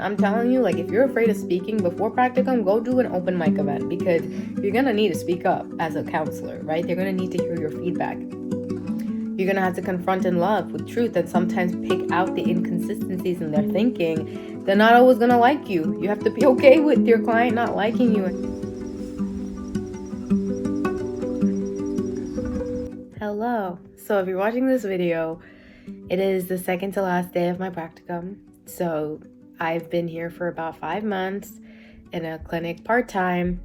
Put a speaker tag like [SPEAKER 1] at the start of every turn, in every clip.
[SPEAKER 1] I'm telling you, like, if you're afraid of speaking before practicum, go do an open mic event, because you're gonna need to speak up as a counselor, right? They're gonna need to hear your feedback. You're gonna have to confront in love with truth and sometimes pick out the inconsistencies in their thinking. They're not always gonna like you. You have to be okay with your client not liking you. Hello. So if you're watching this video, it is the second to last day of my practicum. So I've been here for about 5 months in a clinic part-time,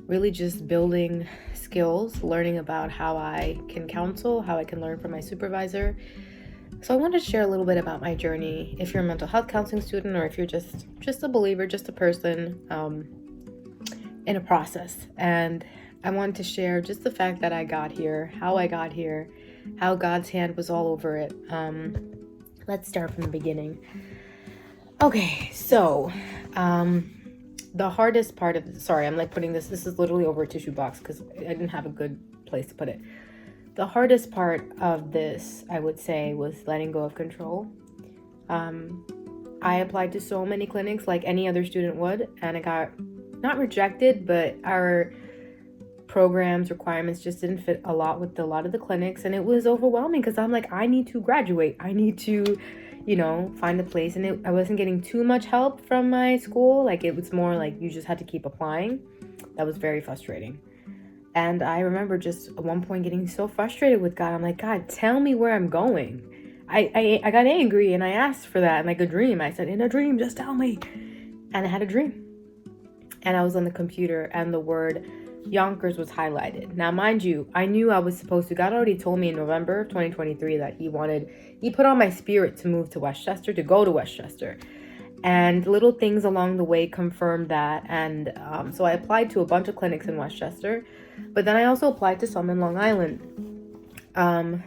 [SPEAKER 1] really just building skills, learning about how I can counsel, how I can learn from my supervisor. So I wanted to share a little bit about my journey. If you're a mental health counseling student, or if you're just a believer, just a person in a process. And I wanted to share just the fact that I got here, how I got here, how God's hand was all over it. Let's start from the beginning. Okay, so the hardest part of sorry, I'm like putting this is literally over a tissue box because I didn't have a good place to put it. The hardest part of this, I would say, was letting go of control. I applied to so many clinics like any other student would, and I got not rejected, but our programs requirements just didn't fit a lot with a lot of the clinics, and it was overwhelming because I'm like, I need to graduate, I need to find a place, and I wasn't getting too much help from my school. Like, it was more like you just had to keep applying. That was very frustrating. And I remember just at one point getting so frustrated with God. I'm like, God, tell me where I'm going. I got angry and I asked for that in like a dream. I said, in a dream, just tell me. And I had a dream, and I was on the computer and the word Yonkers was highlighted. Now, mind you, I knew I was supposed to. God already told me in November of 2023 that he put on my spirit to move to Westchester, to go to Westchester. And little things along the way confirmed that. And so I applied to a bunch of clinics in Westchester, but then I also applied to some in Long Island.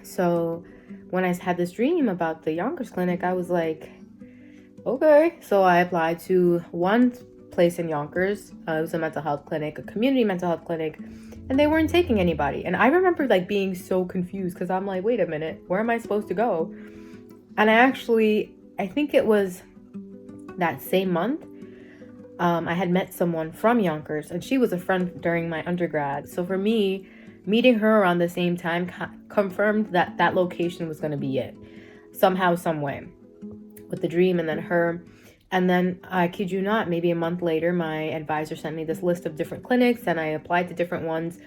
[SPEAKER 1] So when I had this dream about the Yonkers clinic, I was like, okay. So I applied to one place in Yonkers. It was a mental health clinic, a community mental health clinic, and they weren't taking anybody. And I remember like being so confused because I'm like, wait a minute, where am I supposed to go? And I think it was that same month, I had met someone from Yonkers, and she was a friend during my undergrad. So for me, meeting her around the same time confirmed that that location was going to be it, somehow, some way, with the dream and then her. And then, I kid you not, maybe a month later, my advisor sent me this list of different clinics, and I applied to different ones.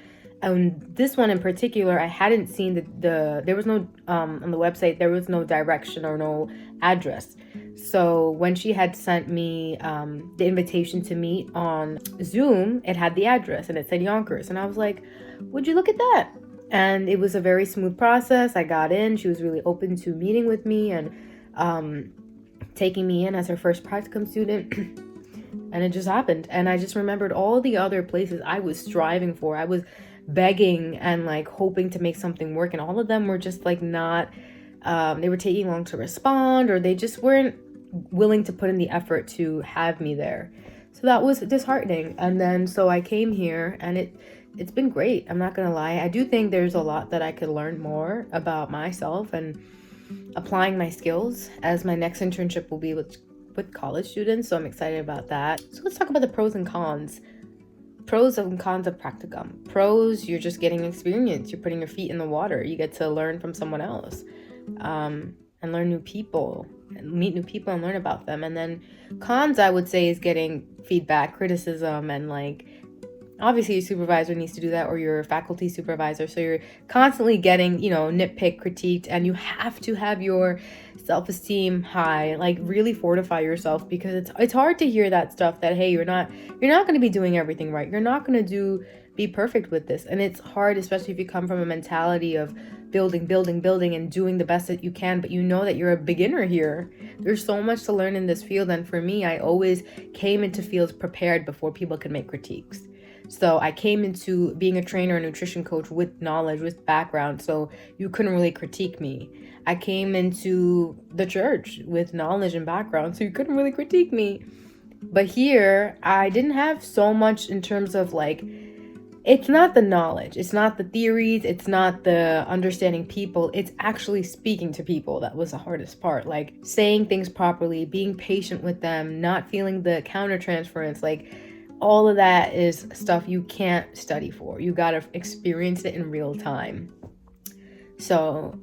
[SPEAKER 1] And this one in particular, I hadn't seen there was no, on the website, there was no direction or no address. So when she had sent me the invitation to meet on Zoom, it had the address and it said Yonkers. And I was like, would you look at that? And it was a very smooth process. I got in. She was really open to meeting with me and taking me in as her first practicum student. And it just happened. And I just remembered all the other places I was striving for. I was begging and like hoping to make something work, and all of them were just like not, they were taking long to respond, or they just weren't willing to put in the effort to have me there. So that was disheartening. And then so I came here, and it's been great. I'm not gonna lie. I do think there's a lot that I could learn more about myself and applying my skills, as my next internship will be with college students. So I'm excited about that. So let's talk about the pros and cons. Pros and cons of practicum. Pros, you're just getting experience. You're putting your feet in the water. You get to learn from someone else, and learn new people, and meet new people and learn about them. And then cons, I would say, is getting feedback, criticism, and like, obviously your supervisor needs to do that, or your faculty supervisor. So you're constantly getting, nitpick, critiqued, and you have to have your self-esteem high, like really fortify yourself, because it's hard to hear that stuff that, hey, you're not going to be doing everything right. You're not going to be perfect with this. And it's hard, especially if you come from a mentality of building and doing the best that you can, but you know that you're a beginner here. There's so much to learn in this field. And for me, I always came into fields prepared before people could make critiques. So I came into being a trainer, a nutrition coach with knowledge, with background, so you couldn't really critique me. I came into the church with knowledge and background, so you couldn't really critique me. But here, I didn't have so much in terms of like it's not the knowledge, it's not the theories, it's not the understanding people, it's actually speaking to people that was the hardest part. Like saying things properly, being patient with them, not feeling the countertransference. Like all of that is stuff you can't study for. You gotta experience it in real time. So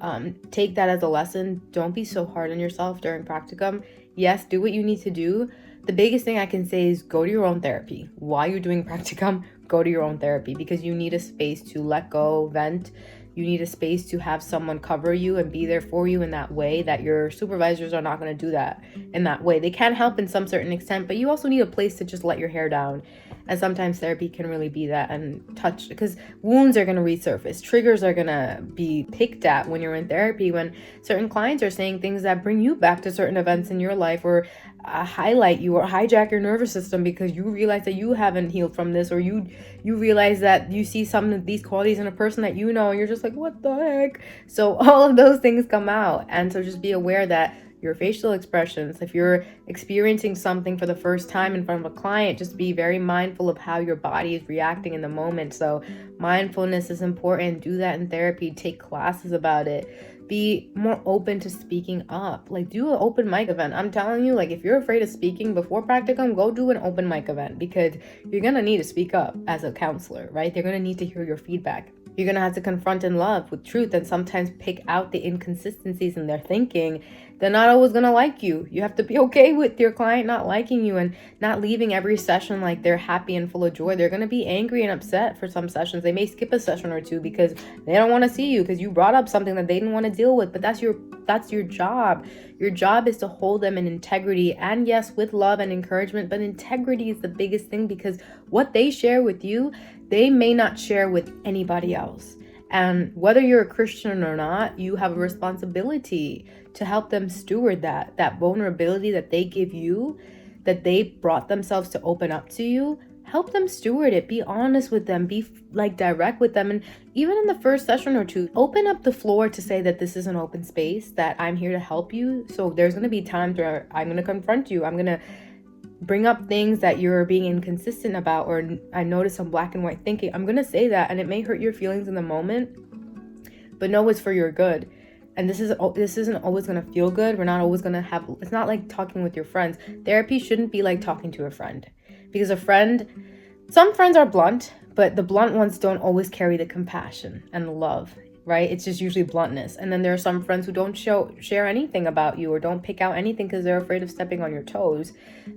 [SPEAKER 1] take that as a lesson. Don't be so hard on yourself during practicum. Yes, do what you need to do. The biggest thing I can say is go to your own therapy. While you're doing practicum, go to your own therapy, because you need a space to let go, vent. You need a space to have someone cover you and be there for you in that way that your supervisors are not going to do that in that way. They can help in some certain extent, but you also need a place to just let your hair down. And sometimes therapy can really be that, and touch, because wounds are going to resurface. Triggers are going to be picked at when you're in therapy, when certain clients are saying things that bring you back to certain events in your life, or highlight you or hijack your nervous system because you realize that you haven't healed from this, or you realize that you see some of these qualities in a person that you know, and you're just like, what the heck? So all of those things come out. And so just be aware that your facial expressions, if you're experiencing something for the first time in front of a client, just be very mindful of how your body is reacting in the moment. So mindfulness is important. Do that in therapy. Take classes about it. Be more open to speaking up. Like, do an open mic event. I'm telling you, like, if you're afraid of speaking before practicum, go do an open mic event, because you're gonna need to speak up as a counselor, right? They're gonna need to hear your feedback. You're gonna have to confront in love with truth, and sometimes pick out the inconsistencies in their thinking. They're not always gonna like you. You have to be okay with your client not liking you and not leaving every session like they're happy and full of joy. They're gonna be angry and upset for some sessions. They may skip a session or two because they don't want to see you, because you brought up something that they didn't want to deal with. But that's your job. Your job is to hold them in integrity, and yes, with love and encouragement, but integrity is the biggest thing, because what they share with you, they may not share with anybody else. And whether you're a Christian or not, you have a responsibility to help them steward that vulnerability that they give you, that they brought themselves to open up to you. Help them steward it. Be honest with them. Be like direct with them. And even in the first session or two, open up the floor to say that this is an open space, that I'm here to help you. So there's going to be times where I'm going to confront you. I'm going to bring up things that you're being inconsistent about, or I notice some black and white thinking. I'm going to say that, and it may hurt your feelings in the moment, but know it's for your good. And this isn't always going to feel good. We're not always going to have, it's not like talking with your friends. Therapy shouldn't be like talking to a friend, because some friends are blunt, but the blunt ones don't always carry the compassion and the love, right? It's just usually bluntness. And then there are some friends who don't share anything about you, or don't pick out anything because they're afraid of stepping on your toes.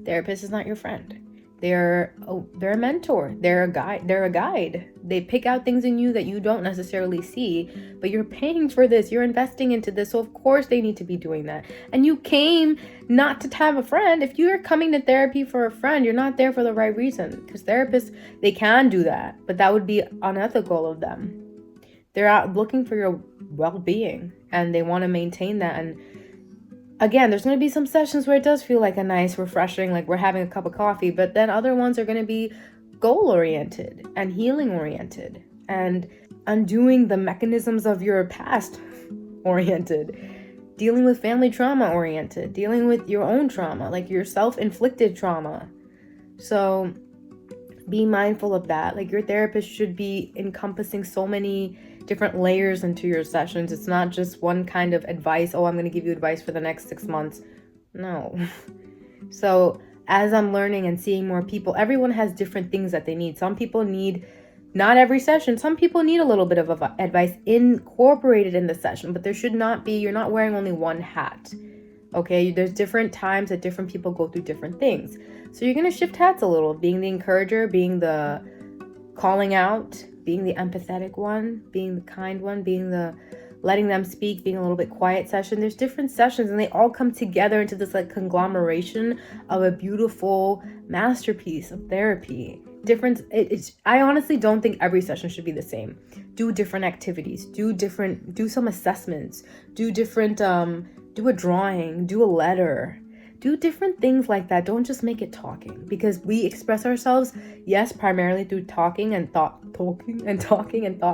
[SPEAKER 1] Therapist is not your friend. They're a mentor. They're a guide. They pick out things in you that you don't necessarily see, but you're paying for this. You're investing into this. So of course they need to be doing that. And you came not to have a friend. If you're coming to therapy for a friend, you're not there for the right reason, because therapists, they can do that, but that would be unethical of them. They're out looking for your well-being, and they want to maintain that. And again, there's going to be some sessions where it does feel like a nice, refreshing, like we're having a cup of coffee, but then other ones are going to be goal-oriented and healing-oriented and undoing the mechanisms of your past oriented, dealing with family trauma oriented, dealing with your own trauma, like your self-inflicted trauma. So be mindful of that. Like, your therapist should be encompassing so many different layers into your sessions. It's not just one kind of advice. Oh, I'm going to give you advice for the next 6 months. No. So as I'm learning and seeing more people, everyone has different things that they need. Some people need, not every session, some people need a little bit of advice incorporated in the session, but there should not be, you're not wearing only one hat. Okay, there's different times that different people go through different things. So you're going to shift hats a little, being the encourager, being the calling out, being the empathetic one, being the kind one, being the letting them speak, being a little bit quiet session. There's different sessions, and they all come together into this like conglomeration of a beautiful masterpiece of therapy. I honestly don't think every session should be the same. Do different activities, do some assessments, do a drawing, do a letter, do different things like that. Don't just make it talking, because we express ourselves, yes, primarily through talking and thought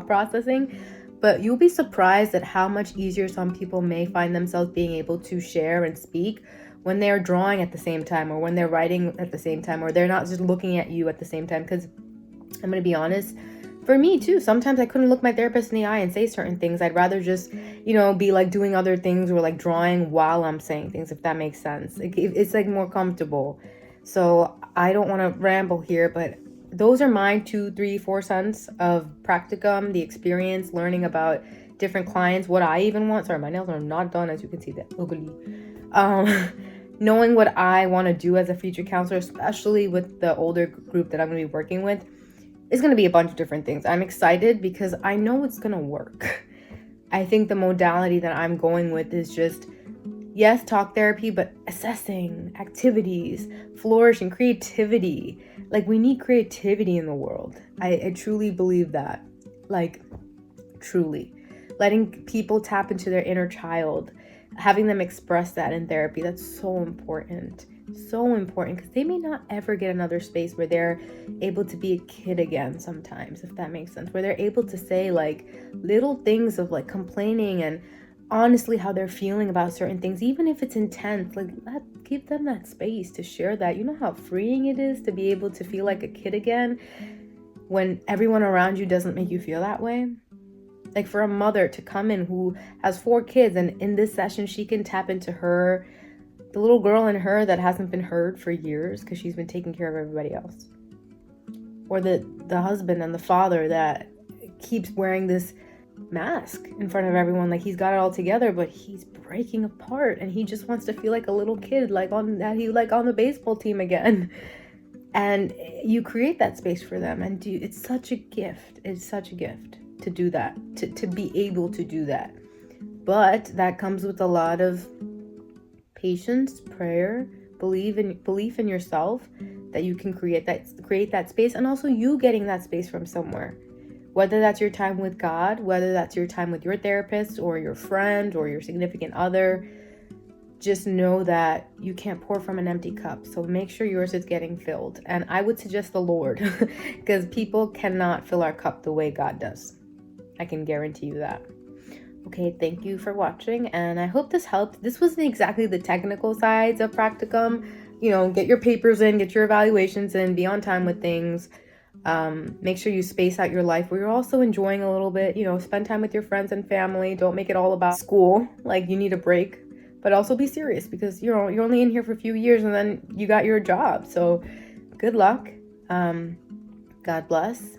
[SPEAKER 1] processing, but you'll be surprised at how much easier some people may find themselves being able to share and speak when they're drawing at the same time, or when they're writing at the same time, or they're not just looking at you at the same time. Because I'm going to be honest, for me too, sometimes I couldn't look my therapist in the eye and say certain things. I'd rather just, be like doing other things or like drawing while I'm saying things, if that makes sense. It's like more comfortable. So I don't want to ramble here, but those are my 2, 3, 4 cents of practicum, the experience, learning about different clients, what I even want. Sorry, my nails are not done, as you can see, they're ugly. Knowing what I want to do as a future counselor, especially with the older group that I'm going to be working with, is going to be a bunch of different things. I'm excited because I know it's going to work. I think the modality that I'm going with is just, yes, talk therapy, but assessing activities, flourishing, creativity. Like, we need creativity in the world. I truly believe that. Like, truly. Letting people tap into their inner child, having them express that in therapy, that's so important. So important, because they may not ever get another space where they're able to be a kid again sometimes, if that makes sense, where they're able to say like little things of like complaining and honestly how they're feeling about certain things, even if it's intense. Like, give them that space to share that. You know how freeing it is to be able to feel like a kid again when everyone around you doesn't make you feel that way. Like, for a mother to come in who has 4 kids, and in this session she can tap into the little girl in her that hasn't been heard for years because she's been taking care of everybody else. Or the husband and the father that keeps wearing this mask in front of everyone, like he's got it all together, but he's breaking apart and he just wants to feel like a little kid, like on the baseball team again. And you create that space for them, and it's such a gift. It's such a gift to do that, to be able to do that. But that comes with a lot of patience, prayer, belief in yourself, that you can create that space, and also you getting that space from somewhere. Whether that's your time with God, whether that's your time with your therapist or your friend or your significant other, just know that you can't pour from an empty cup. So make sure yours is getting filled. And I would suggest the Lord, because people cannot fill our cup the way God does. I can guarantee you that. Okay, thank you for watching, and I hope this helped. This wasn't exactly the technical sides of practicum. Get your papers in, get your evaluations in, be on time with things. Make sure you space out your life where you're also enjoying a little bit. Spend time with your friends and family. Don't make it all about school. Like, you need a break, but also be serious, because you're only in here for a few years and then you got your job. So good luck. God bless.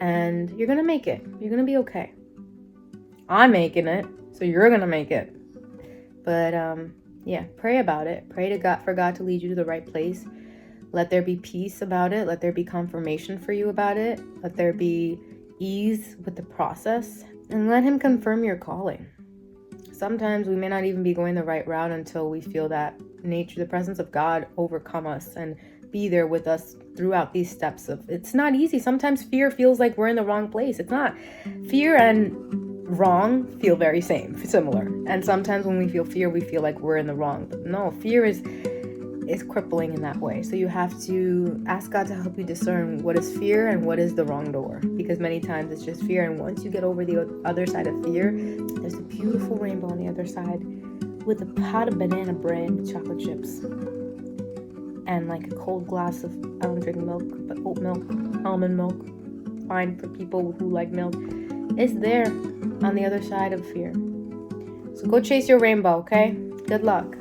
[SPEAKER 1] And you're gonna make it. You're gonna be okay. I'm making it, so you're gonna make it. But yeah, pray about it. Pray to God, for God to lead you to the right place. Let there be peace about it. Let there be confirmation for you about it. Let there be ease with the process, and let Him confirm your calling. Sometimes we may not even be going the right route until we feel that nature, the presence of God, overcome us and be there with us throughout these steps of. It's not easy. Sometimes fear feels like we're in the wrong place. It's not. Fear and wrong feel very similar. And sometimes when we feel fear, we feel like we're in the wrong. But no, fear is crippling in that way. So you have to ask God to help you discern what is fear and what is the wrong door, because many times it's just fear, and once you get over the other side of fear, there's a beautiful rainbow on the other side with a pot of banana bread with chocolate chips and like a cold glass of, I don't drink milk, but oat milk, almond milk, fine for people who like milk. It's there on the other side of fear. So go chase your rainbow, okay? Good luck.